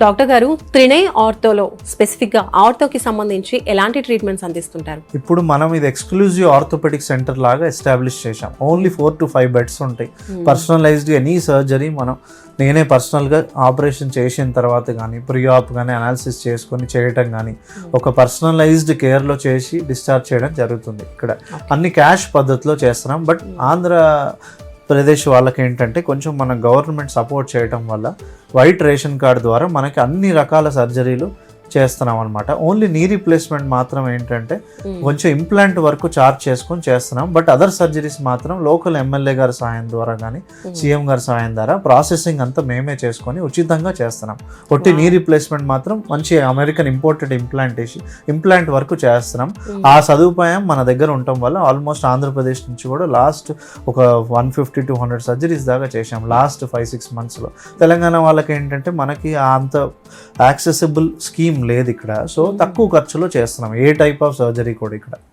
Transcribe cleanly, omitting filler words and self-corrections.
Doctor గారు త్రినయ్ ఆర్థోలో స్పెసిఫిక్గా ఆర్థోకి సంబంధించి ఎలాంటి ట్రీట్మెంట్స్ అందిస్తుంటారు? ఇప్పుడు మనం ఇది ఎక్స్క్లూజివ్ ఆర్థోపెడిక్ సెంటర్ లాగా ఎస్టాబ్లిష్ చేశాం. ఓన్లీ 4 to 5 బెడ్స్ ఉంటాయి. పర్సనలైజ్డ్ ఎనీ సర్జరీ మనం నేనే పర్సనల్గా ఆపరేషన్ చేసిన తర్వాత కానీ ప్రీ-ఆప్ కానీ అనాలిసిస్ చేసుకొని చేయటం కానీ ఒక పర్సనలైజ్డ్ కేర్లో చేసి డిశ్చార్జ్ చేయడం జరుగుతుంది. ఇక్కడ అన్ని క్యాష్ పద్ధతిలో చేస్తున్నాం. బట్ ఆంధ్రప్రదేశ్ వాళ్ళకి ఏంటంటే కొంచెం మన గవర్నమెంట్ సపోర్ట్ చేయడం వల్ల వైట్ రేషన్ కార్డు ద్వారా మనకి అన్ని రకాల సర్జరీలు చేస్తున్నాం అనమాట. ఓన్లీ నీ రీప్లేస్మెంట్ మాత్రం ఏంటంటే కొంచెం ఇంప్లాంట్ వరకు చార్జ్ చేసుకొని చేస్తున్నాం. బట్ అదర్ సర్జరీస్ మాత్రం లోకల్ ఎమ్మెల్యే గారి సాయం ద్వారా కానీ సీఎం గారి సాయం ద్వారా ప్రాసెసింగ్ అంతా మేమే చేసుకొని ఉచితంగా చేస్తున్నాం. ఒట్టి నీ రీప్లేస్మెంట్ మాత్రం మంచి అమెరికన్ ఇంపోర్టెడ్ ఇంప్లాంట్ వేసి ఇంప్లాంట్ వరకు చేస్తున్నాం. ఆ సదుపాయం మన దగ్గర ఉండటం వల్ల ఆల్మోస్ట్ ఆంధ్రప్రదేశ్ నుంచి కూడా లాస్ట్ ఒక 150 to 100 సర్జరీస్ దాకా చేసాం లాస్ట్ 5-6 monthsలో. తెలంగాణ వాళ్ళకి ఏంటంటే మనకి అంత యాక్సెసిబుల్ స్కీమ్ లేదు ఇక్కడ. సో తక్కువ ఖర్చులో చేస్తున్నాం ఏ టైప్ ఆఫ్ సర్జరీ కూడా ఇక్కడ.